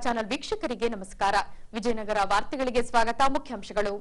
Channel ವೀಕ್ಷಕರಿಗೆ ನಮಸ್ಕಾರ. ವಿಜಯನಗರ ವಾರ್ತೆಗಳಿಗೆ ಸ್ವಾಗತ. ಮುಖ್ಯಾಂಶಗಳು.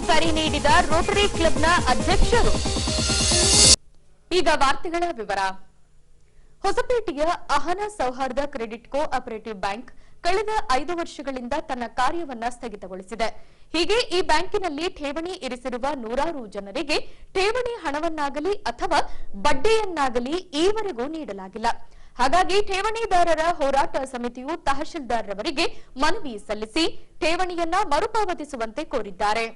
ಕರೆ ನೀಡಿದ ರೋಟರಿ ಕ್ಲಬ್ನ ಅಧ್ಯಕ್ಷರು. ಈಗ ವಾರ್ತೆಗಳ ವಿವರ. ಹೊಸಪೇಟೆಯ ಅಹನ ಸೌಹಾರ್ದ ಕ್ರೆಡಿಟ್ ಕೋಆಪರೇಟಿವ್ ಬ್ಯಾಂಕ್ ಕಳೆದ 5 ವರ್ಷಗಳಿಂದ ತನ್ನ ಕಾರ್ಯವನ್ನ ಸ್ಥಗಿತಗೊಳಿಸಿದೆ. ಹೀಗೆ ಈ ಬ್ಯಾಂಕಿನಲ್ಲಿ ಠೇವಣಿ ಇರಿಸಿರುವ ನೂರಾರು ಜನರಿಗೆ ಠೇವಣಿ ಹಣವನ್ನಾಗಲಿ ಅಥವಾ ಬಡ್ಡಿಯನ್ನಾಗಲಿ ಈವರೆಗೂ ನೀಡಲಾಗಿಲ್ಲ. ಹಾಗಾಗಿ ಠೇವಣಿದಾರರ ಹೋರಾಟ ಸಮಿತಿಯು ತಹಶೀಲ್ದಾರ್ರವರಿಗೆ ಮನವಿ ಸಲ್ಲಿಸಿ ಠೇವಣಿಯನ್ನ ಮರುಪಾವತಿಸುವಂತೆ ಕೋರಿದ್ದಾರೆ.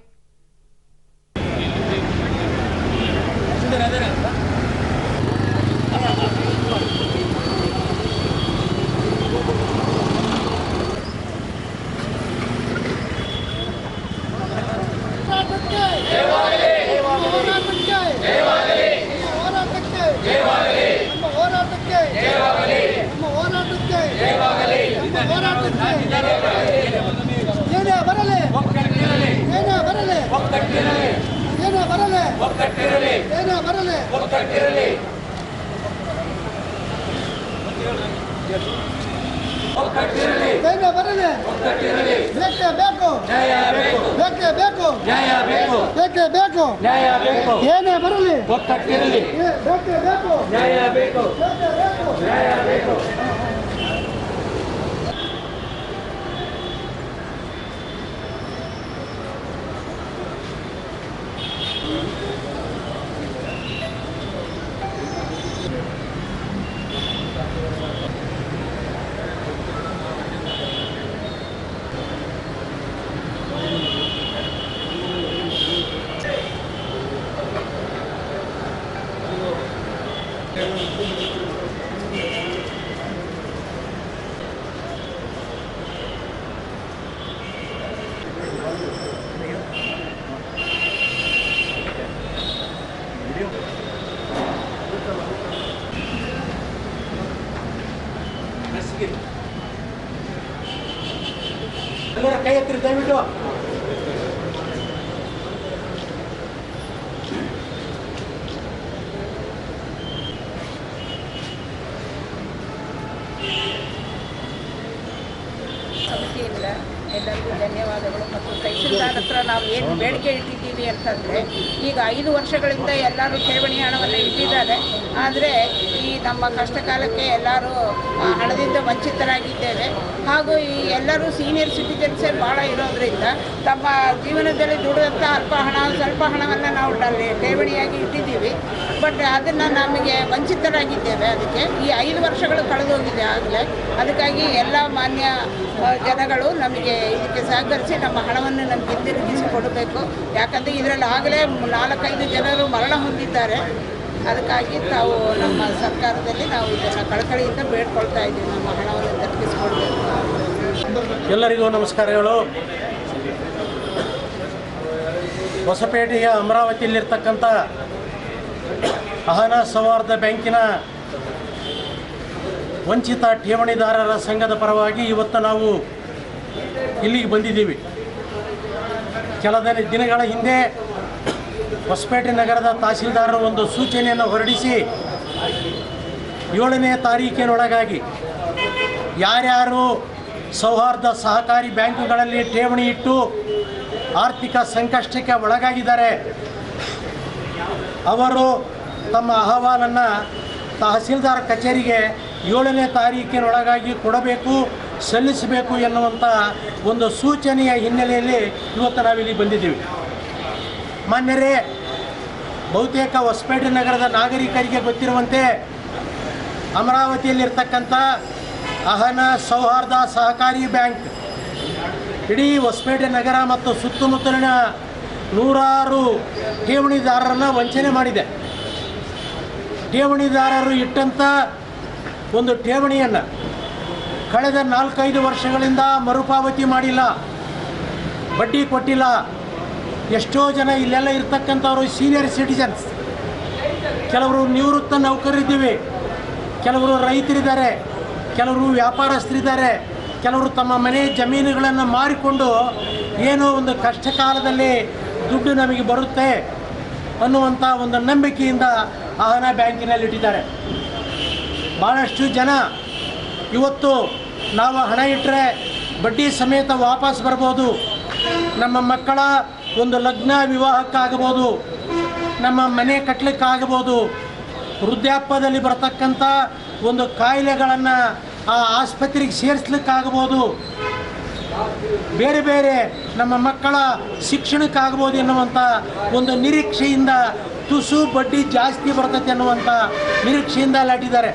ಕೈ ಎತ್ತಿರಿ ದಯವಿಟ್ಟು. ಸಮಿತಿಯಿಂದ ಎಲ್ಲರಿಗೂ ಧನ್ಯವಾದಗಳು. ಮತ್ತು ತಹಶೀಲ್ದಾರ್ ಹತ್ರ ನಾವು ಏನು ಬೇಡಿಕೆ ಇಟ್ಟಿದ್ದೀವಿ ಅಂತಂದರೆ, ಈಗ 5 ವರ್ಷಗಳಿಂದ ಎಲ್ಲರೂ ಠೇವಣಿ ಹಣವನ್ನು ಇಟ್ಟಿದ್ದಾರೆ. ಆದರೆ ಈ ನಮ್ಮ ಕಷ್ಟ ಕಾಲಕ್ಕೆ ಎಲ್ಲರೂ ಹಣದಿಂದ ವಂಚಿತರಾಗಿದ್ದೇವೆ. ಹಾಗೂ ಈ ಎಲ್ಲರೂ ಸೀನಿಯರ್ ಸಿಟಿಜನ್ಸೇ ಭಾಳ ಇರೋದರಿಂದ ತಮ್ಮ ಜೀವನದಲ್ಲಿ ದುಡಿದಂಥ ಸ್ವಲ್ಪ ಹಣವನ್ನು ನಾವು ಠೇವಣಿಯಾಗಿ ಇಟ್ಟಿದ್ದೀವಿ. ಬಟ್ ಅದನ್ನು ನಮಗೆ ವಂಚಿತರಾಗಿದ್ದೇವೆ. ಅದಕ್ಕೆ ಈ 5 ವರ್ಷಗಳು ಕಳೆದೋಗಿದೆ ಆಗಲೇ. ಅದಕ್ಕಾಗಿ ಎಲ್ಲ ಮಾನ್ಯ ಜನಗಳು ನಮಗೆ ಇದಕ್ಕೆ ಸಹಕರಿಸಿ ನಮ್ಮ ಹಣವನ್ನು ನಮಗೆ ಹಿಂದಿರುಗಿಸಿ ಕೊಡಬೇಕು. ಯಾಕಂದರೆ ಇದರಲ್ಲಿ ಆಗಲೇ 4-5 ಜನರು ಮರಣ ಹೊಂದಿದ್ದಾರೆ. ಅದಕ್ಕಾಗಿ ತಾವು ನಮ್ಮ ಸರ್ಕಾರದಲ್ಲಿ ನಾವು ಇದನ್ನು ಕಳಕಳಿಯಿಂದ ಬೇಡ್ಕೊಳ್ತಾ ಇದ್ದೀವಿ, ನಮ್ಮ ಹಣವನ್ನು ದಕ್ಕಿಸಿಕೊಡ್ಬೇಕು. ಎಲ್ಲರಿಗೂ ನಮಸ್ಕಾರಗಳು. ಹೊಸಪೇಟೆಯ ಅಮರಾವತಿಯಲ್ಲಿರ್ತಕ್ಕಂಥ ಅಹನ ಸೌಹಾರ್ದ ಬ್ಯಾಂಕಿನ ವಂಚಿತ ಠೇವಣಿದಾರರ ಸಂಘದ ಪರವಾಗಿ ಇವತ್ತು ನಾವು ಇಲ್ಲಿಗೆ ಬಂದಿದ್ದೀವಿ. ಕೆಲ ದಿನಗಳ ಹಿಂದೆ ಹೊಸಪೇಟೆ ನಗರದ ತಹಶೀಲ್ದಾರರು ಒಂದು ಸೂಚನೆಯನ್ನು ಹೊರಡಿಸಿ 7ನೇ ತಾರೀಕಿನೊಳಗಾಗಿ ಯಾರ್ಯಾರು ಸೌಹಾರ್ದ ಸಹಕಾರಿ ಬ್ಯಾಂಕುಗಳಲ್ಲಿ ಠೇವಣಿ ಇಟ್ಟು ಆರ್ಥಿಕ ಸಂಕಷ್ಟಕ್ಕೆ ಒಳಗಾಗಿದ್ದಾರೆ ಅವರು ತಮ್ಮ ಅಹವಾಲನ್ನು ತಹಸೀಲ್ದಾರ್ ಕಚೇರಿಗೆ 7ನೇ ತಾರೀಕಿನೊಳಗಾಗಿ ಕೊಡಬೇಕು, ಸಲ್ಲಿಸಬೇಕು ಎನ್ನುವಂಥ ಒಂದು ಸೂಚನೆಯ ಹಿನ್ನೆಲೆಯಲ್ಲಿ ಇವತ್ತು ನಾವಿಲ್ಲಿ ಬಂದಿದ್ದೀವಿ. ಮಾನ್ಯರೇ, ಬಹುತೇಕ ಹೊಸಪೇಟೆ ನಗರದ ನಾಗರಿಕರಿಗೆ ಗೊತ್ತಿರುವಂತೆ ಅಮರಾವತಿಯಲ್ಲಿರ್ತಕ್ಕಂಥ ಅಹನ ಸೌಹಾರ್ದ ಸಹಕಾರಿ ಬ್ಯಾಂಕ್ ಇಡೀ ಹೊಸಪೇಟೆ ನಗರ ಮತ್ತು ಸುತ್ತಮುತ್ತಲಿನ ನೂರಾರು ಠೇವಣಿದಾರರನ್ನು ವಂಚನೆ ಮಾಡಿದೆ. ಠೇವಣಿದಾರರು ಇಟ್ಟಂಥ ಒಂದು ಠೇವಣಿಯನ್ನು ಕಳೆದ 4-5 ವರ್ಷಗಳಿಂದ ಮರುಪಾವತಿ ಮಾಡಿಲ್ಲ, ಬಡ್ಡಿ ಕೊಟ್ಟಿಲ್ಲ. ಎಷ್ಟೋ ಜನ ಇಲ್ಲೆಲ್ಲ ಇರ್ತಕ್ಕಂಥವ್ರು ಸೀನಿಯರ್ ಸಿಟಿಜನ್ಸ್, ಕೆಲವರು ನಿವೃತ್ತ ನೌಕರರಿದ್ದೀವಿ, ಕೆಲವರು ರೈತರಿದ್ದಾರೆ, ಕೆಲವರು ವ್ಯಾಪಾರಸ್ಥರಿದ್ದಾರೆ, ಕೆಲವರು ತಮ್ಮ ಮನೆ ಜಮೀನುಗಳನ್ನು ಮಾರಿಕೊಂಡು ಏನೋ ಒಂದು ಕಷ್ಟ ಕಾಲದಲ್ಲಿ ದುಡ್ಡು ನಮಗೆ ಬರುತ್ತೆ ಅನ್ನುವಂಥ ಒಂದು ನಂಬಿಕೆಯಿಂದ ಆ ಹಣ ಬ್ಯಾಂಕಿನಲ್ಲಿ ಇಟ್ಟಿದ್ದಾರೆ. ಭಾಳಷ್ಟು ಜನ ಇವತ್ತು ನಾವು ಹಣ ಇಟ್ಟರೆ ಬಡ್ಡಿ ಸಮೇತ ವಾಪಸ್ ಬರ್ಬೋದು, ನಮ್ಮ ಮಕ್ಕಳ ಒಂದು ಲಗ್ನ ವಿವಾಹಕ್ಕಾಗಬೋದು, ನಮ್ಮ ಮನೆ ಕಟ್ಟಲಿಕ್ಕಾಗಬೋದು, ವೃದ್ಧಾಪ್ಯದಲ್ಲಿ ಬರತಕ್ಕಂಥ ಒಂದು ಕಾಯಿಲೆಗಳನ್ನು ಆ ಆಸ್ಪತ್ರೆಗೆ ಸೇರಿಸ್ಲಿಕ್ಕಾಗ್ಬೋದು, ಬೇರೆ ಬೇರೆ ನಮ್ಮ ಮಕ್ಕಳ ಶಿಕ್ಷಣಕ್ಕಾಗ್ಬೋದು ಎನ್ನುವಂಥ ಒಂದು ನಿರೀಕ್ಷೆಯಿಂದ ತುಸು ಬಡ್ಡಿ ಜಾಸ್ತಿ ಬರ್ತೈತೆ ಅನ್ನುವಂಥ ನಿರೀಕ್ಷೆಯಿಂದ ಅಲ್ಲಾಟಿದ್ದಾರೆ.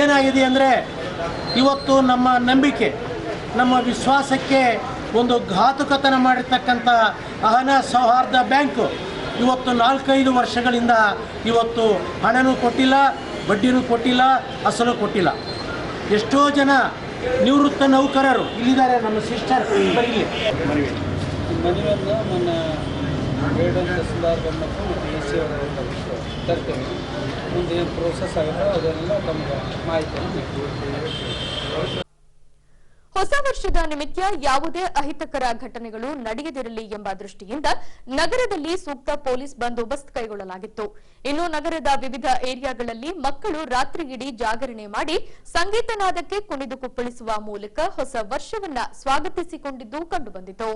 ಏನಾಗಿದೆ ಅಂದರೆ ಇವತ್ತು ನಮ್ಮ ನಂಬಿಕೆ, ನಮ್ಮ ವಿಶ್ವಾಸಕ್ಕೆ ಒಂದು ಘಾತುಕತನ ಮಾಡಿರ್ತಕ್ಕಂಥ ಅಹನ ಸೌಹಾರ್ದ ಬ್ಯಾಂಕು ಇವತ್ತು 4-5 ವರ್ಷಗಳಿಂದ ಇವತ್ತು ಹಣನೂ ಕೊಟ್ಟಿಲ್ಲ, ಬಡ್ಡಿನೂ ಕೊಟ್ಟಿಲ್ಲ, ಅಸಲು ಕೊಟ್ಟಿಲ್ಲ. ಎಷ್ಟೋ ಜನ ನಿವೃತ್ತ ನೌಕರರು ಇಲ್ಲಿದ್ದಾರೆ, ನಮ್ಮ ಸಿಸ್ಟರ್ ಬರೀಲಿ ಮನೆಯನ್ನು ನನ್ನ ಬೇಡಂತ ಸುಧಾರಣೆ ಮತ್ತು ಎಸ್ ಸಿ ತರ್ತೇವೆ. ಮುಂದೆ ಏನು ಪ್ರೋಸೆಸ್ ಆಗುತ್ತೋ ಅದೆಲ್ಲ ನಮಗೆ ಮಾಹಿತಿಯನ್ನು. ಹೊಸ ವರ್ಷದ ನಿಮಿತ್ತ ಯಾವುದೇ ಅಹಿತಕರ ಘಟನೆಗಳು ನಡೆಯದಿರಲಿ ಎಂಬ ದೃಷ್ಟಿಯಿಂದ ನಗರದಲ್ಲಿ ಸೂಕ್ತ ಪೊಲೀಸ್ ಬಂದೋಬಸ್ತ್ ಕೈಗೊಳ್ಳಲಾಗಿತ್ತು. ಇನ್ನು ನಗರದ ವಿವಿಧ ಏರಿಯಾಗಳಲ್ಲಿ ಮಕ್ಕಳು ರಾತ್ರಿಯಿಡೀ ಜಾಗರಣೆ ಮಾಡಿ ಸಂಗೀತನಾದಕ್ಕೆ ಕುಣಿದು ಕುಪ್ಪಳಿಸುವ ಮೂಲಕ ಹೊಸ ವರ್ಷವನ್ನ ಸ್ವಾಗತಿಸಿಕೊಂಡಿದ್ದು ಕಂಡುಬಂದಿತು.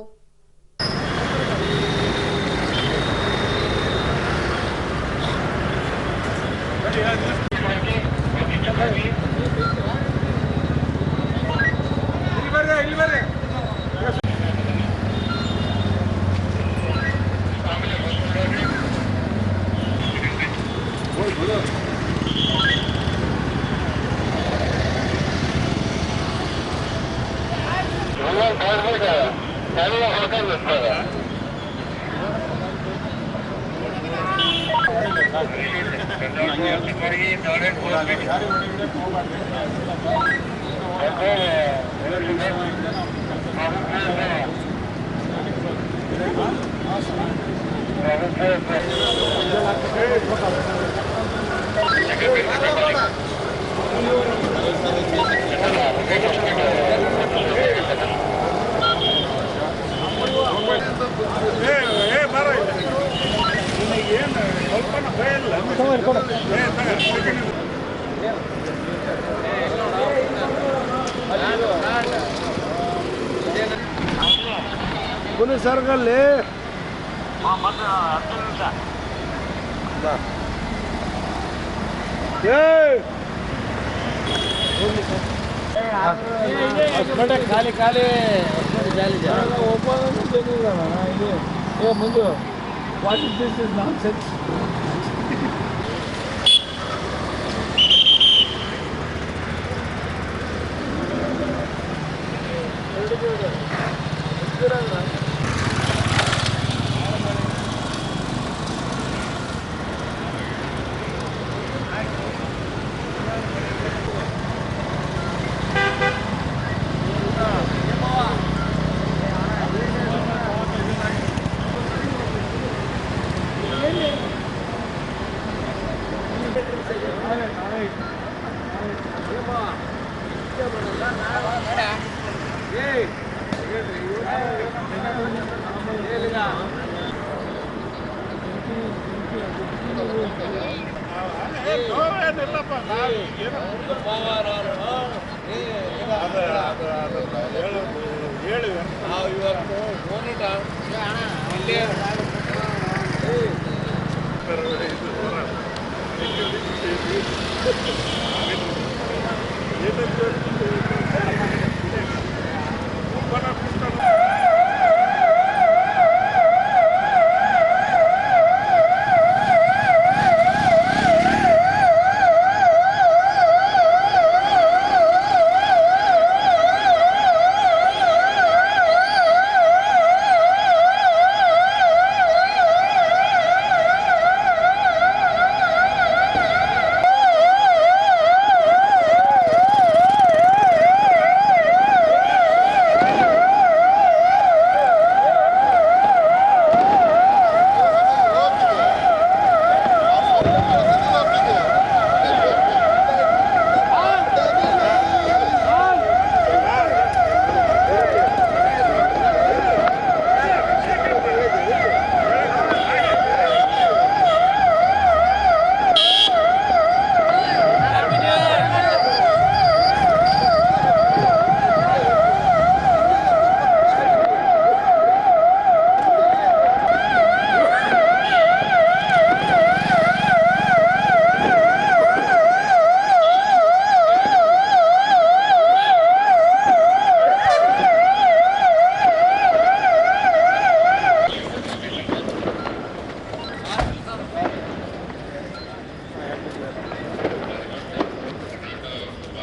ಪೊಲೀಸ್ ಸರ್ಗಲ್ಲಿ ಖಾಲಿ ಖಾಲಿ ಮುಂದೆ what is this is not sense.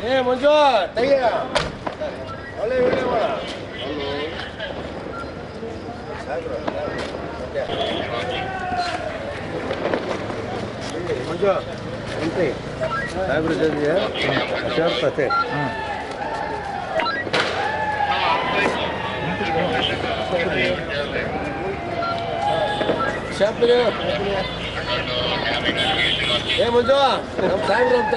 ಏ ಮಂಜು ತೆಗಿಯ ಒಳ್ಳೆ ವಿಡಿಯೋ ಮಾಡ ಮಂಜು ಎಂಟ್ರಿ ಸಾಹೇಬ್ರ ಜೊತೆಗೆ ಸೇರ್ತತೆ ಶಾಪಿಗೆ ಏ ಮಂಜು ನಮ್ಮ ಸಾಹೇಬ್ರು ಅಂತ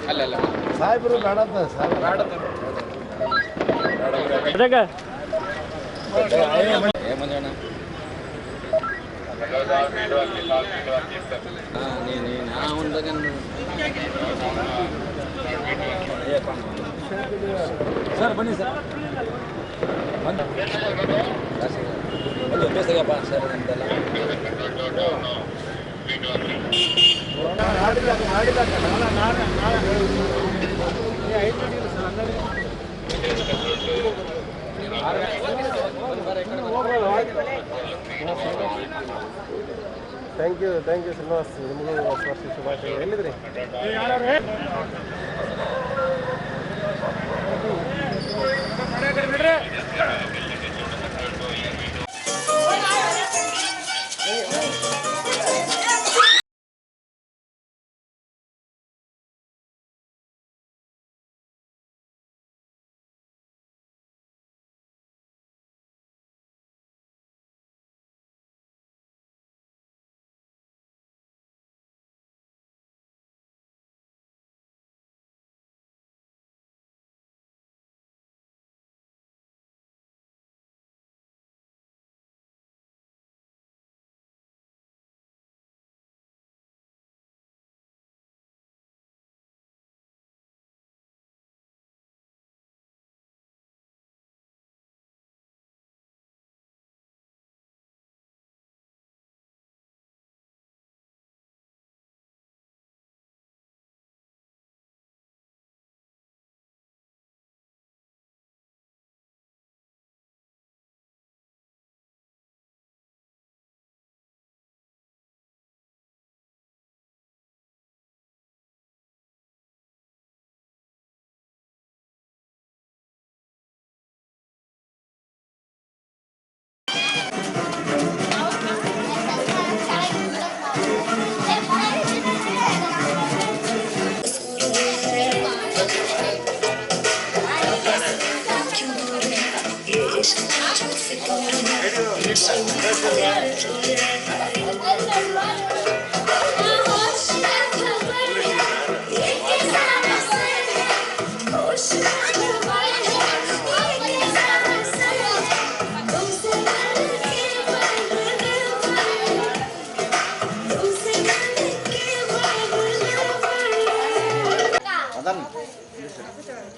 ಅಲ್ಲ ಸಾಹೇಬರು ಬೇಡಂತ ಸರ್ ಬನ್ನಿ ಸರ್ ಒಂದು ಬೇಸಗಪ್ಪ ಸರ್ ಅಂತೆಲ್ಲ ಥ್ಯಾಂಕ್ ಯು ಶ್ರೀನಿವಾಸ್ ನಿಮಗೂ ಹೊಸ ವರ್ಷ ಶುಭಾಶಯ ಎಲ್ಲಿದ್ರಿ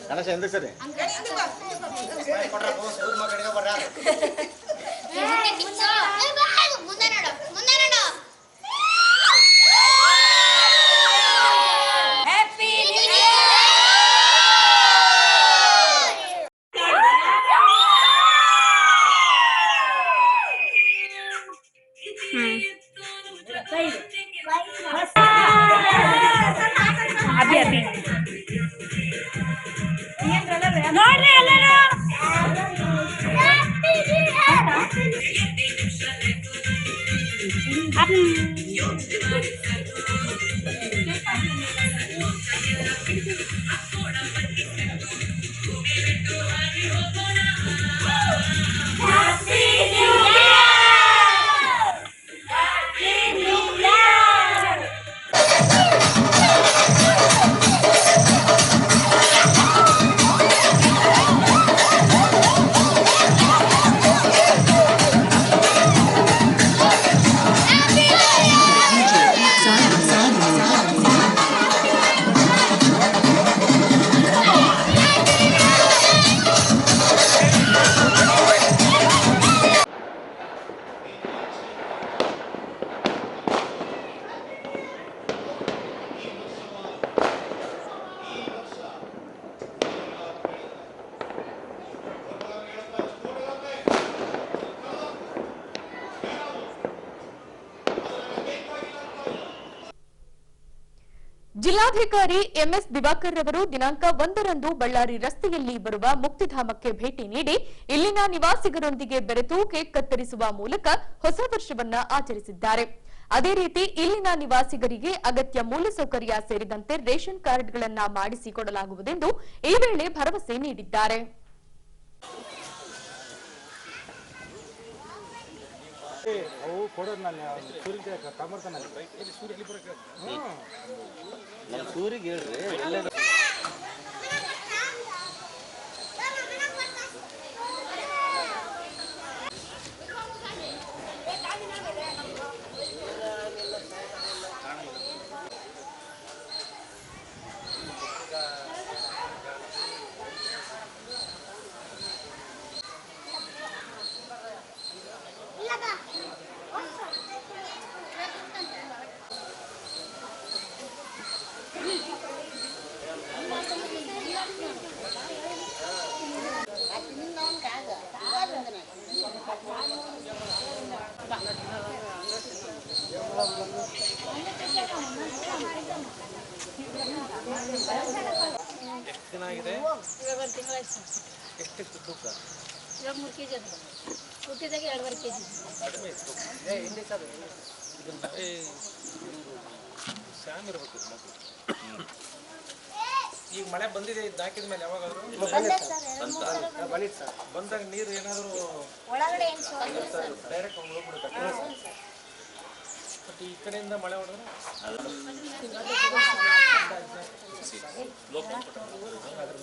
ಕಣಸ ಎಂದಕ್ಕೆ ಸರಿ अभी अभी ನೋಡ್ರಿ ಎಲ್ಲರೂ ಜಿಲ್ಲಾಧಿಕಾರಿ ಎಂಎಸ್ ದಿವಾಕರ್ ರವರು ದಿನಾಂಕ 1ರಂದು ಬಳ್ಳಾರಿ ರಸ್ತೆಯಲ್ಲಿ ಬರುವ ಮುಕ್ತಿಧಾಮಕ್ಕೆ ಭೇಟಿ ನೀಡಿ ಇಲ್ಲಿನ ನಿವಾಸಿಗರೊಂದಿಗೆ ಬೆರೆತು ಕೇಕ್ ಕತ್ತರಿಸುವ ಮೂಲಕ ಹೊಸ ವರ್ಷವನ್ನ ಆಚರಿಸಿದ್ದಾರೆ. ಅದೇ ರೀತಿ ಇಲ್ಲಿನ ನಿವಾಸಿಗರಿಗೆ ಅಗತ್ಯ ಮೂಲಸೌಕರ್ಯ ಸೇರಿದಂತೆ ರೇಷನ್ ಕಾರ್ಡ್ಗಳನ್ನು ಮಾಡಿಸಿಕೊಡಲಾಗುವುದೆಂದು ಈ ವೇಳೆ ಭರವಸೆ ನೀಡಿದ್ದಾರೆ. ಎಷ್ಟು ದಿನ ಆಗಿದೆ? ಎಷ್ಟು ತೂಕ? 3 kg ಅದು. ಹುಟ್ಟಿದಾಗ 2.5 kg. ಸ್ಯಾಮ್ ಇರಬೇಕು ಮಕ್ಕಳು. ಈಗ ಮಳೆ ಬಂದಿದೆ, ಇದು ಹಾಕಿದ ಮೇಲೆ ಯಾವಾಗಾದ್ರು ಬಂದಾಗ ನೀರು ಏನಾದರೂ ಡೈರೆಕ್ಟ್ ಹೋಗ್ಬಿಡುತ್ತೆ. ಬಟ್ ಈ ಕಡೆಯಿಂದ ಮಳೆ ಹೊಡೆದ್ರೆ ಅದ್ರ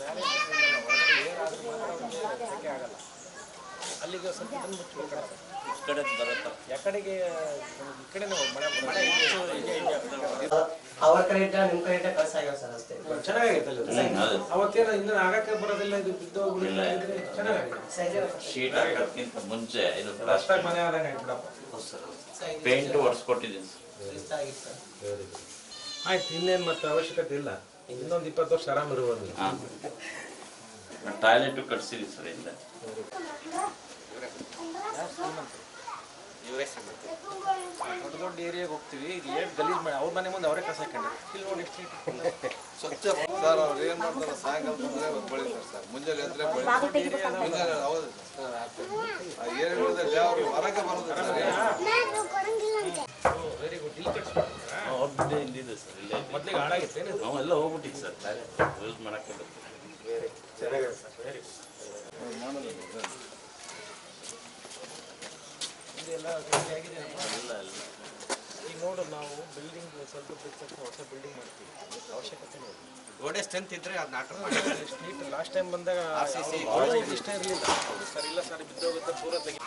ಮೇಲೆ ಏನಾದ್ರೂ ಆಗಲ್ಲ. ಅಲ್ಲಿಗೆ ಸ್ವಲ್ಪ ಮುಚ್ಚಬೇಕು, ಬರುತ್ತೆ ಯಾಕಡೆಗೆ ಈ ಕಡೆನೇ ಮಳೆ ಅವ್ರ ಕಡೆ ನಿಮ್ಮ ಕಡೆ ಕಳ್ಸ ಆಗ್ಯಾವ ಸರ್ ಅಷ್ಟೇ. ಚೆನ್ನಾಗೈತೆ ಅವತ್ತೇನ ಇನ್ನು ಆಗಕ್ಕೆ ಬರೋದಿಲ್ಲ, ಇದು ಬಿದ್ದೋಗ್ಬಿಡಿಲ್ಲ, ಚೆನ್ನಾಗಿದೆ. ಶೀಟ್ ಹಾಕೋದಕ್ಕಿಂತ ಮುಂಚೆ ಇದು ಪ್ಲಾಸ್ಟಿಕ್ ಮನೆ ಆದಂಗೆ ಬಿಡಪ್ಪ. ಪೇಂಟ್ ಹೊಡ್ಸ್ಕೊಟ್ಟಿದ್ದೀನಿ. ಆಯ್ತು, ಇನ್ನೇನು ಮತ್ತೆ ಅವಶ್ಯಕತೆ ಇಲ್ಲ. ಇನ್ನೊಂದು 20 ವರ್ಷ ಆರಾಮ್ ಇರ್ಬೋದು. ಟಾಯ್ಲೆಟ್ ಕಟ್ಸಿದೀವಿ ಸರ್ ಇಲ್ಲ. ದೊಡ್ಡ ದೊಡ್ಡ ಏರಿಯಾಗೆ ಹೋಗ್ತೀವಿ, ಈಗ ಏನು ಗಲೀಜ್ ಮಾಡಿ ಅವ್ರ ಮನೆ ಮುಂದೆ ಅವರೇ ಕಸ ಹಾಕೊಂಡ್ರೆ ಇಲ್ಲಿ ನೋಡಿ ಎಷ್ಟು ಸ್ವಚ್ಛ ಸರ್. ಅವ್ರು ಏನು ಮಾಡ್ತಾರೆ, ಸಾಯಂಕಾಲ ಬಂದರೆ ಬೆಳಿತಾರೆ ಸರ್, ಮುಂಜಾನೆ ಎದ್ರೆ ಮುಂಜಾನೆ ಹೌದು ಏರಿಯಾದಲ್ಲಿ ಯಾವ ಹೊರಗೆ ಬರೋದು ಸರ್. Very good. ಇಲ್ಲಿ ಕಟ್ಸ್ಕೊಡ್ತಾರೆ ಇಲ್ಲಿದೆ ಸರ್, ಇಲ್ಲೇ ಮೊದಲಿಗೆ ಹಾಳಾಗಿತ್ತೆ, ನಾವೆಲ್ಲ ಹೋಗ್ಬಿಟ್ಟಿದ್ದು ಸರ್, ಯೂಸ್ ಮಾಡೋಕ್ಕೆ ಚೆನ್ನಾಗಿದೆ ಸರ್. Very good. ಎಲ್ಲ ಆಗಿದೆ. ಈಗ ನೋಡು, ನಾವು ಬಿಲ್ಡಿಂಗ್ ಸ್ವಲ್ಪ ಬಿಡ್ಸಕ್ಕೆ ಹೊಸ ಬಿಲ್ಡಿಂಗ್ ಮಾಡ್ತೀವಿ, ಅವಶ್ಯಕತೆ ನೋಡಿ. ಗೋಡೆ ಸ್ಟ್ರೆಂತ್ ಇದ್ರೆ ಅದು ನಾಟ ನೀಟ್ ಲಾಸ್ಟ್ ಟೈಮ್ ಬಂದಾಗ ಇಷ್ಟ ಇರಲಿಲ್ಲ ಸರ್. ಇಲ್ಲ ಸರ್, ಬಿದ್ದೋಗುತ್ತೆ ಪೂರ ತೆಗಿ.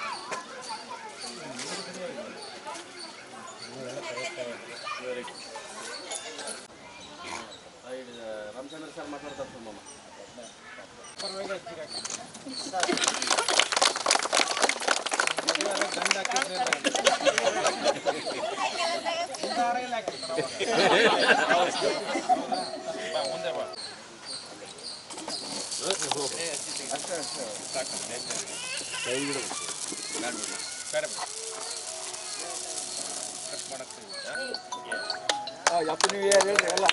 ರಾಮಚಂದ್ರ ಸರ್ ಮಾತಾಡ್ತಾರೆ ತುಂಬ ಪರವಾಗಿ ಮುಂದೆ ಬಾ. ಕಟ್ ಮಾಡಕ್ಕೆ ಹ್ಯಾಪಿ ನ್ಯೂ ಇಯರ್ ಹೇಳ್ರಿ ಎಲ್ಲ.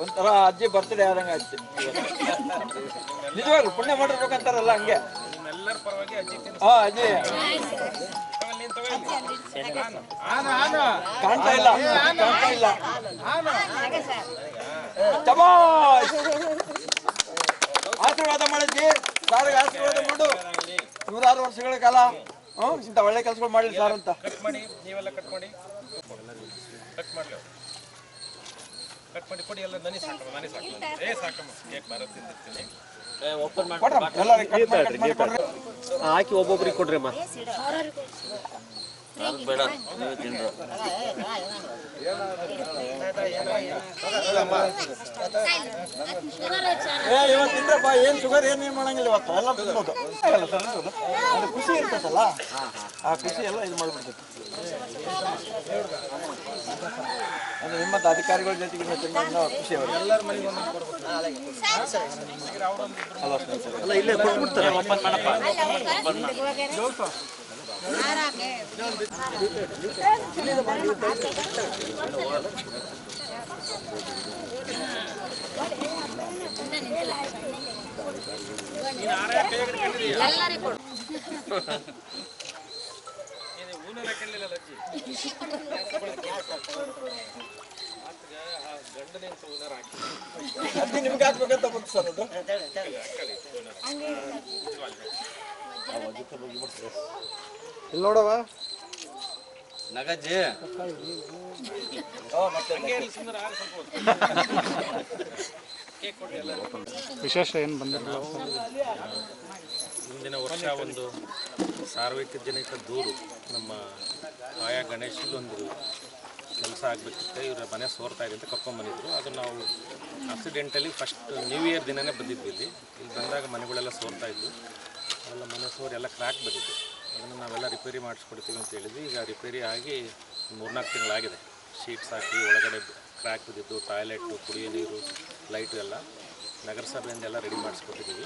ಒಂಥರ ಅಜ್ಜಿ ಬರ್ತ್ಡೇ ಆದಂಗೆ ಆಯ್ತು. ನಿಜವಾಗ್ಲು ಪುಣ್ಯ ಮಾಡಿರ್ಬೇಕಂತಾರಲ್ಲ ಹಂಗೆ. ನಿಮ್ಮೆಲ್ಲರ ಪರವಾಗಿ ಅಜ್ಜಿ ಅಜ್ಜಿ ಕಾಣ್ತಾ ಇಲ್ಲ, ಕಾಣ್ತಾ ಇಲ್ಲ. ಆಶೀರ್ವಾದ ಮಾಡಿದ್ವಿ ಸಾರಿಗೆ, ಆಶೀರ್ವಾದ ಮಾಡು. 106 ವರ್ಷಗಳ ಕಾಲ ಇಂಥ ಒಳ್ಳೆ ಕೆಲಸಗಳು ಮಾಡಲಿ ಸರ್ ಅಂತ. ಕಟ್ ಮಾಡಿ, ನೀವೆಲ್ಲ ಕಟ್ ಮಾಡಿ, ಕಟ್ ಮಾಡಲಿ, ಕಟ್ ಮಾಡಿ ಕೊಡಿ. ಎಲ್ಲ ನನಗೆ ಸಾಕಮ್ಮ, ನನಗೆ ಸಾಕು. ಸಾಕಮ್ಮ, ಕೇಕ್ ಬರೋ ತಿಂದಿರ್ತೀನಿ. ಹಾಕಿ ಒಬ್ಬೊಬ್ರಿಗೆ ಕೊಡ್ರಿ ಅಮ್ಮ. ಬೇಡ, ನೀವೇ ತಿನ್ರು. ಇವತ್ತು ತಿಂದ್ರಪ್ಪ, ಏನು ಶುಗರ್ ಏನೇನು ಮಾಡಂಗಿಲ್ಲ ಇವತ್ತು, ಎಲ್ಲ ತಿನ್ಬೋದು. ಅದು ಖುಷಿ ಇರ್ತೈತಲ್ಲ, ಆ ಖುಷಿ ಎಲ್ಲ ಇದು ಮಾಡಿಬಿಡ್ತೈತಿ. ಅದು ನಿಮ್ಮಂತ ಅಧಿಕಾರಿಗಳ ಜೊತೆಗೆ ಇನ್ನೂ ಖುಷಿ ಎಲ್ಲರ ಮನೆಗೆ ಒಂದೊಂದು ಕೊಡ್ಬೇಕು. ಅಲ್ಲ ಇಲ್ಲೇ ಕೊಟ್ಬಿಡ್ತಾರೆ. ಓಪನ್ ಮಾಡಪ್ಪ, ಓಪನ್ ಮಾಡಿ. ಅಜ್ಜಿ ನಿಮ್ಗೆ ಹಾಕ್ಬೇಕಂತ ಬಂತು ಸರ್ ಅದು. ಇಲ್ಲಿ ನೋಡವ ನಗಜ್ಜಿ ವಿಶೇಷ ಏನು ಬಂದಿರಲಿಲ್ಲ. ಮುಂದಿನ ವರ್ಷ ಒಂದು ಸಾರ್ವಜನಿಕ ದೂರು ನಮ್ಮ ಆಯಾ ಗಣೇಶಿಗೊಂದು ಕೆಲಸ ಆಗಬೇಕಿತ್ತು. ಇವರ ಮನೆ ಸೋರ್ತಾ ಇದೆ ಅಂತ ಕರ್ಕೊಂಡ್ಬಂದಿದ್ರು. ಅದು ನಾವು ಆಕ್ಸಿಡೆಂಟಲಿ ಫಸ್ಟ್ ನ್ಯೂ ಇಯರ್ ದಿನವೇ ಬಂದಿದ್ವಿ. ಇಲ್ಲಿ ಬಂದಾಗ ಮನೆಗಳೆಲ್ಲ ಸೋರ್ತಾ ಇದ್ವು. ಎಲ್ಲ ಮನೆ ಸೋರಿ ಎಲ್ಲ ಕ್ರ್ಯಾಕ್ ಬಂದಿದ್ದು. ಅದನ್ನು ನಾವೆಲ್ಲ ರಿಪೇರಿ ಮಾಡಿಸ್ಕೊಡ್ತೀವಿ ಅಂತ ಹೇಳಿದ್ವಿ. ಈಗ ರಿಪೇರಿ ಆಗಿ 3-4 ತಿಂಗಳಾಗಿದೆ. ಶೀಟ್ಸ್ ಹಾಕಿ ಒಳಗಡೆ ಕ್ರ್ಯಾಕ್ ಬಿದ್ದಿದ್ದು, ಟಾಯ್ಲೆಟು, ಕುಡಿಯೋ ನೀರು, ಲೈಟು ಎಲ್ಲ ನಗರಸಭೆಯಿಂದ ಎಲ್ಲ ರೆಡಿ ಮಾಡಿಸ್ಕೊಟ್ಟಿದ್ದೀವಿ.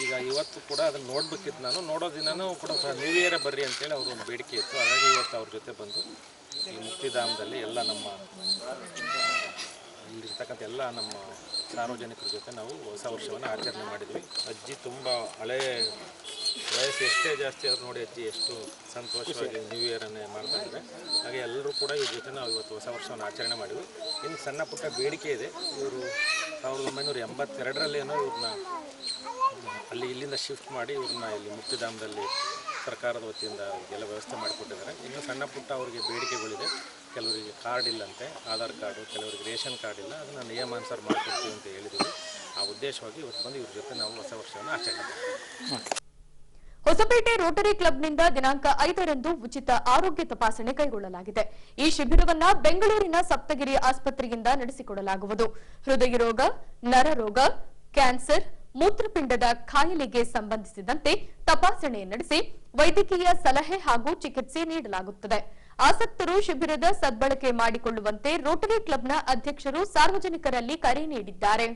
ಈಗ ಇವತ್ತು ಕೂಡ ಅದನ್ನು ನೋಡ್ಬೇಕಿತ್ತು. ನಾನು ನೋಡೋ ದಿನವೂ ಕೂಡ ನ್ಯೂ ಇಯರೇ ಬರ್ರಿ ಅಂತೇಳಿ ಅವರು ಒಂದು ಬೇಡಿಕೆ ಇತ್ತು. ಹಾಗಾಗಿ ಇವತ್ತು ಅವ್ರ ಜೊತೆ ಬಂದು ಈ ಮುಕ್ತಿಧಾಮದಲ್ಲಿ ಎಲ್ಲ ನಮ್ಮ ಇಲ್ಲಿರ್ತಕ್ಕಂಥ ಎಲ್ಲ ನಮ್ಮ ಸಾರ್ವಜನಿಕರ ಜೊತೆ ನಾವು ಹೊಸ ವರ್ಷವನ್ನು ಆಚರಣೆ ಮಾಡಿದ್ವಿ. ಅಜ್ಜಿ ತುಂಬ ಹಳೇ ವಯಸ್ಸು ಎಷ್ಟೇ ಜಾಸ್ತಿ ಆದರೂ ನೋಡಿ ಅಜ್ಜಿ ಎಷ್ಟು ಸಂತೋಷವಾಗಿ ನ್ಯೂ ಇಯರನ್ನೇ ಮಾಡ್ತಾ ಇದ್ದಾರೆ. ಹಾಗೆ ಎಲ್ಲರೂ ಕೂಡ ಇವ್ರ ಜೊತೆ ನಾವು ಇವತ್ತು ಹೊಸ ವರ್ಷವನ್ನು ಆಚರಣೆ ಮಾಡಿದ್ವಿ. ಇನ್ನು ಸಣ್ಣ ಪುಟ್ಟ ಬೇಡಿಕೆ ಇದೆ. ಇವರು 1982ರಲ್ಲೇನೋ ಇವ್ರನ್ನ ಇಲ್ಲಿಂದ ಶಿಫ್ಟ್ ಮಾಡಿ ಇವ್ರನ್ನ ಇಲ್ಲಿ ಮುಕ್ತಿಧಾಮದಲ್ಲಿ ಸರ್ಕಾರದ ವತಿಯಿಂದ ಎಲ್ಲ ವ್ಯವಸ್ಥೆ ಮಾಡಿಕೊಟ್ಟಿದ್ದಾರೆ. ಇನ್ನು ಸಣ್ಣ ಪುಟ್ಟ ಅವರಿಗೆ ಬೇಡಿಕೆಗಳಿದೆ. ಕೆಲವರಿಗೆ ಕಾರ್ಡ್ ಇಲ್ಲಂತೆ, ಆಧಾರ್ ಕಾರ್ಡು, ಕೆಲವರಿಗೆ ರೇಷನ್ ಕಾರ್ಡ್ ಇಲ್ಲ. ಅದನ್ನು ನಿಯಮಾನುಸಾರ ಮಾಡಿಕೊಡ್ತೀವಿ ಅಂತ ಹೇಳಿದ್ದೀವಿ. ಆ ಉದ್ದೇಶವಾಗಿ ಇವತ್ತು ಬಂದು ಇವ್ರ ಜೊತೆ ನಾವು ಹೊಸ ವರ್ಷವನ್ನು ಆಚರಣೆ ಮಾಡ್ತೀವಿ. ಹೊಸಪೇಟೆ ರೋಟರಿ ಕ್ಲಬ್ನಿಂದ ದಿನಾಂಕ 5ರಂದು ಉಚಿತ ಆರೋಗ್ಯ ತಪಾಸಣೆ ಕೈಗೊಳ್ಳಲಾಗಿದೆ. ಈ ಶಿಬಿರವನ್ನ ಬೆಂಗಳೂರಿನ ಸಪ್ತಗಿರಿ ಆಸ್ಪತ್ರೆಯಿಂದ ನಡೆಸಿಕೊಡಲಾಗುವುದು. ಹೃದಯ ರೋಗ, ನರರೋಗ, ಕ್ಯಾನ್ಸರ್, ಮೂತ್ರಪಿಂಡದ ಕಾಯಿಲೆಗೆ ಸಂಬಂಧಿಸಿದಂತೆ ತಪಾಸಣೆ ನಡೆಸಿ ವೈದ್ಯಕೀಯ ಸಲಹೆ ಹಾಗೂ ಚಿಕಿತ್ಸೆ ನೀಡಲಾಗುತ್ತದೆ. ಆಸಕ್ತರು ಶಿಬಿರದ ಸದ್ಬಳಕೆ ಮಾಡಿಕೊಳ್ಳುವಂತೆ ರೋಟರಿ ಕ್ಲಬ್ನ ಅಧ್ಯಕ್ಷರು ಸಾರ್ವಜನಿಕರಲ್ಲಿ ಕರೆ ನೀಡಿದ್ದಾರೆ.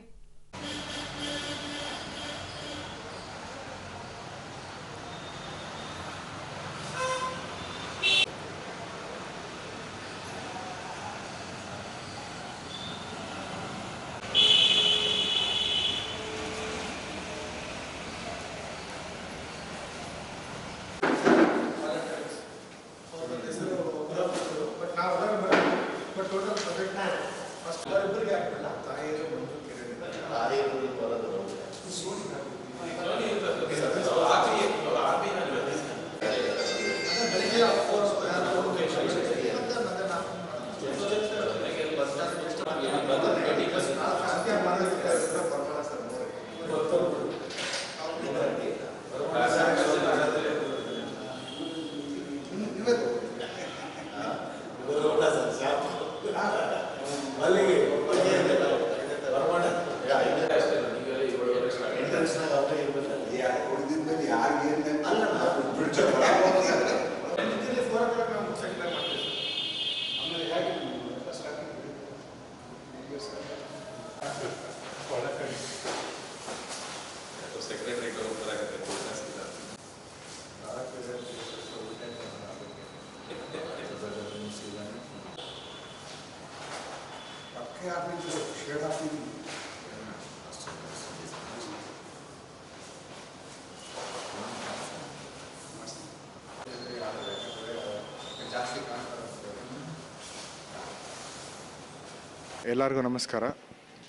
ಎಲ್ಲರಿಗೂ ನಮಸ್ಕಾರ.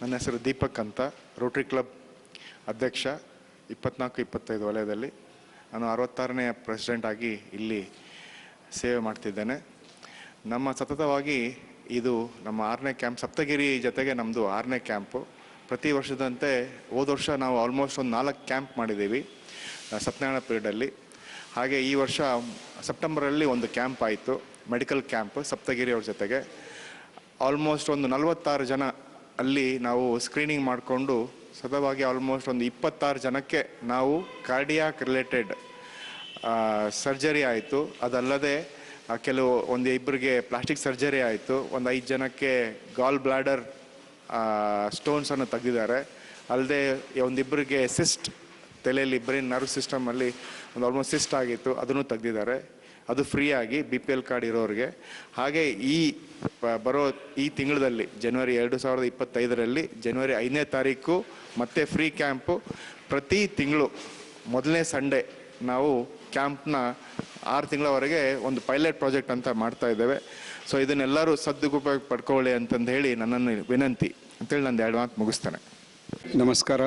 ನನ್ನ ಹೆಸರು ದೀಪಕ್ ಅಂತ, ರೋಟರಿ ಕ್ಲಬ್ ಅಧ್ಯಕ್ಷ 24-25 ವಲಯದಲ್ಲಿ. ನಾನು 66ನೇ ಪ್ರೆಸಿಡೆಂಟ್ ಆಗಿ ಇಲ್ಲಿ ಸೇವೆ ಮಾಡ್ತಿದ್ದೇನೆ. ನಮ್ಮ ಸತತವಾಗಿ ಇದು ನಮ್ಮ 6ನೇ ಕ್ಯಾಂಪ್, ಸಪ್ತಗಿರಿ ಜೊತೆಗೆ ನಮ್ಮದು 6ನೇ ಕ್ಯಾಂಪು. ಪ್ರತಿ ವರ್ಷದಂತೆ ಹೋದ ವರ್ಷ ನಾವು ಆಲ್ಮೋಸ್ಟ್ ಒಂದು 4 ಕ್ಯಾಂಪ್ ಮಾಡಿದ್ದೀವಿ ಸತ್ಯನಾರಾಯಣ ಪೀರಿಯಡಲ್ಲಿ. ಹಾಗೆ ಈ ವರ್ಷ ಸೆಪ್ಟೆಂಬರಲ್ಲಿ ಒಂದು ಕ್ಯಾಂಪ್ ಆಯಿತು, ಮೆಡಿಕಲ್ ಕ್ಯಾಂಪ್ ಸಪ್ತಗಿರಿ ಅವ್ರ ಜೊತೆಗೆ. ಆಲ್ಮೋಸ್ಟ್ ಒಂದು 46 ಜನ ಅಲ್ಲಿ ನಾವು ಸ್ಕ್ರೀನಿಂಗ್ ಮಾಡಿಕೊಂಡು ಸತತವಾಗಿ ಆಲ್ಮೋಸ್ಟ್ ಒಂದು 26 ಜನಕ್ಕೆ ನಾವು ಕಾರ್ಡಿಯಾಕ್ ರಿಲೇಟೆಡ್ ಸರ್ಜರಿ ಆಯಿತು. ಅದಲ್ಲದೆ ಕೆಲವು ಇಬ್ಬರಿಗೆ ಪ್ಲಾಸ್ಟಿಕ್ ಸರ್ಜರಿ ಆಯಿತು. ಒಂದು 5 ಜನಕ್ಕೆ ಗಾಲ್ ಬ್ಲಾಡರ್ ಸ್ಟೋನ್ಸನ್ನು ತೆಗೆದಿದ್ದಾರೆ. ಅಲ್ಲದೆ ಒಂದಿಬ್ಬರಿಗೆ ಸಿಸ್ಟ್, ತಲೆಯಲ್ಲಿ ಬ್ರೈನ್ ನರ್ವ್ ಸಿಸ್ಟಮಲ್ಲಿ ಒಂದು ಆಲ್ಮೋಸ್ಟ್ ಸಿಸ್ಟ್ ಆಗಿತ್ತು, ಅದನ್ನು ತೆಗೆದಿದ್ದಾರೆ. ಅದು ಫ್ರೀಯಾಗಿ BPL ಕಾರ್ಡ್ ಇರೋರಿಗೆ. ಹಾಗೆ ಬರೋ ಈ ತಿಂಗಳಲ್ಲಿ ಜನವರಿ 2025ರಲ್ಲಿ ಜನವರಿ 5ನೇ ತಾರೀಕು ಮತ್ತೆ ಫ್ರೀ ಕ್ಯಾಂಪು. ಪ್ರತಿ ತಿಂಗಳು ಮೊದಲನೇ ಸಂಡೇ ನಾವು ಕ್ಯಾಂಪ್ನ 6 ತಿಂಗಳವರೆಗೆ ಒಂದು ಪೈಲಟ್ ಪ್ರಾಜೆಕ್ಟ್ ಅಂತ ಮಾಡ್ತಾ ಇದ್ದೇವೆ. ಸೊ ಇದನ್ನೆಲ್ಲರೂ ಸದುಪಯೋಗ ಪಡ್ಕೊಳ್ಳಿ ಅಂತಂದು ಹೇಳಿ ನನ್ನನ್ನು ವಿನಂತಿ ಅಂತೇಳಿ ನಾನು 2 ಮಾತು ಮುಗಿಸ್ತೇನೆ. ನಮಸ್ಕಾರ,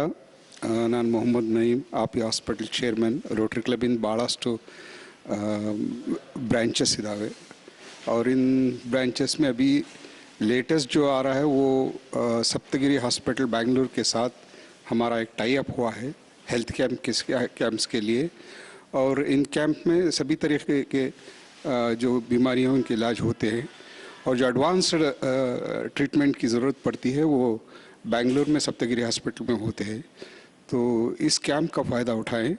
ನಾನು ಮೊಹಮ್ಮದ್ ನईम, ಆಪಿ ಹಾಸ್ಪಿಟಲ್ ಚೇರ್ಮನ್. ರೋಟರಿ ಕ್ಲಬ್ इन ಭಾಳಷ್ಟು ब्रांचेस इदावे और इन ब्रांचेस में अभी लेटेस्ट जो आ रहा है वो सप्तगिरी हॉस्पिटल बेंगलुरु के साथ हमारा एक टाई अप हुआ है हेल्थ कैंप्स के लिए. और इन कैंप में सभी तरीके के जो बीमारियों के इलाज होते हैं और जो एडवांस्ड ट्रीटमेंट की ज़रूरत पड़ती है वो बेंगलुरु में सप्तगिरी हॉस्पिटल में होते हैं. तो इस कैंप का फ़ायदा उठाएं.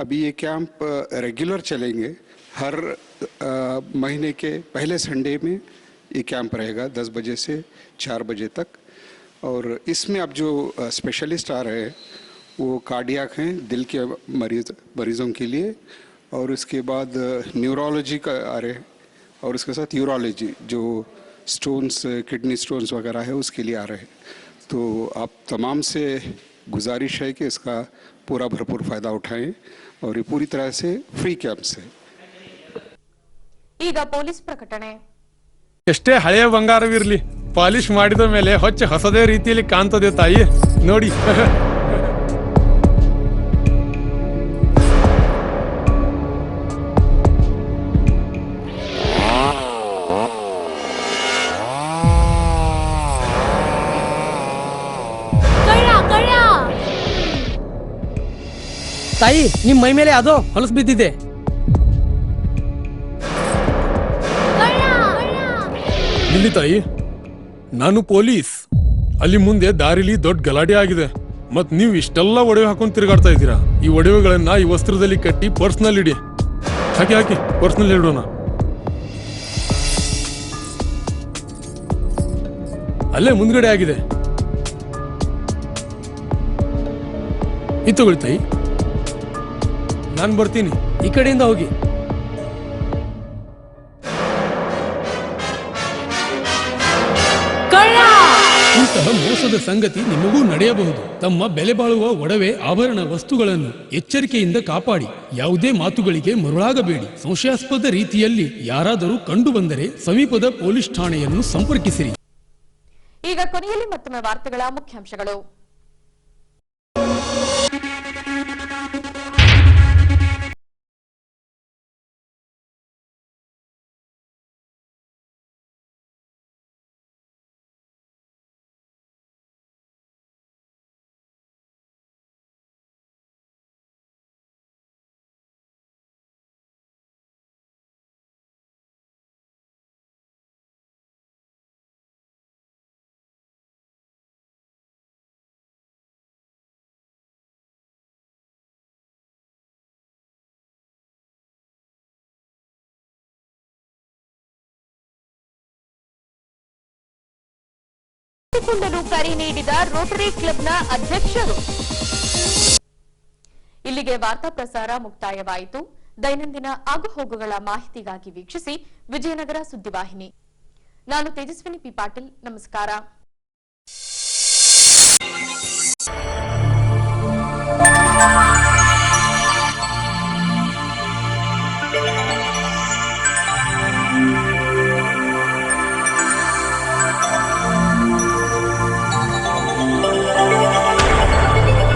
अभी ये कैंप रेगुलर चलेंगे. हर महीने के पहले संडे में ये कैंप रहेगा 10 बजे से 4 बजे तक. और इसमें अब जो स्पेशलिस्ट आ रहे हैं वो कार्डियक हैं, दिल के मरीज़ों के लिए. और उसके बाद न्यूरोलॉजी का आ रहे हैं और उसके साथ यूरोलॉजी जो स्टोन्स, किडनी स्टोन्स वगैरह है उसके लिए आ रहे हैं. तो आप तमाम से गुजारिश है कि इसका पूरा भरपूर फ़ायदा उठाएं और ये पूरी तरह से फ्री कैंप्स है. ಈಗ ಪೊಲೀಸ್ ಪ್ರಕಟಣೆ. ಎಷ್ಟೇ ಹಳೆಯ ಬಂಗಾರವಿರಲಿ, ಪಾಲಿಶ್ ಮಾಡಿದ ಮೇಲೆ ಹೊಚ್ಚ ಹೊಸದೇ ರೀತಿಯಲ್ಲಿ ಕಾಣ್ತದೆ ತಾಯಿ ನೋಡಿ. ತಾಯಿ, ನಿಮ್ಮ ಮೈ ಮೇಲೆ ಅದು ಹೊಲಸು ಬಿದ್ದಿದೆ. ಇಲ್ಲಿ ತಾಯಿ, ನಾನು ಪೊಲೀಸ್. ಅಲ್ಲಿ ಮುಂದೆ ದಾರಿಲಿ ದೊಡ್ಡ ಗಲಾಟೆ ಆಗಿದೆ. ಮತ್ ನೀವು ಇಷ್ಟೆಲ್ಲ ಒಡವೆ ಹಾಕೊಂಡು ತಿರುಗಾಡ್ತಾ ಇದ್ದೀರಾ. ಈ ಒಡವೆಗಳನ್ನ ಈ ವಸ್ತ್ರದಲ್ಲಿ ಕಟ್ಟಿ ಪರ್ಸ್ನಲ್ಲಿ ಇಡಿ. ಹಾಕಿ ಪರ್ಸ್ನಲ್ಲಿ ಇಡೋಣ. ಅಲ್ಲೇ ಮುಂದ್ಗಡೆ ಆಗಿದೆ. ಇದು ತಗೊಳ್ಳಿ ತಾಯಿ, ನಾನು ಬರ್ತೀನಿ. ಈ ಕಡೆಯಿಂದ ಹೋಗಿ. ಇಂತಹ ಮೋಸದ ಸಂಗತಿ ನಿಮಗೂ ನಡೆಯಬಹುದು. ತಮ್ಮ ಬೆಲೆ ಬಾಳುವ ಒಡವೆ ಆಭರಣ ವಸ್ತುಗಳನ್ನು ಎಚ್ಚರಿಕೆಯಿಂದ ಕಾಪಾಡಿ. ಯಾವುದೇ ಮಾತುಗಳಿಗೆ ಮರುಳಾಗಬೇಡಿ. ಸಂಶಯಾಸ್ಪದ ರೀತಿಯಲ್ಲಿ ಯಾರಾದರೂ ಕಂಡು ಬಂದರೆ ಸಮೀಪದ ಪೊಲೀಸ್ ಠಾಣೆಯನ್ನು ಸಂಪರ್ಕಿಸಿರಿ. ಈಗ ಕೊನೆಯಲ್ಲಿ ಮತ್ತೊಮ್ಮೆ ವಾರ್ತೆಗಳ ಮುಖ್ಯಾಂಶಗಳು. ಕರೆ ನೀಡಿದ ರೋಟರಿ ಕ್ಲಬ್ನ ಅಧ್ಯಕ್ಷರು. ಇಲ್ಲಿಗೆ ವಾರ್ತಾ ಪ್ರಸಾರ ಮುಕ್ತಾಯವಾಯಿತು. ದೈನಂದಿನ ಆಗುಹೋಗುಗಳ ಮಾಹಿತಿಗಾಗಿ ವೀಕ್ಷಿಸಿ ವಿಜಯನಗರ ಸುದ್ದಿವಾಹಿನಿ. ನಾನು ತೇಜಸ್ವಿನಿ ಪಿ ಪಾಟೀಲ್. ನಮಸ್ಕಾರ.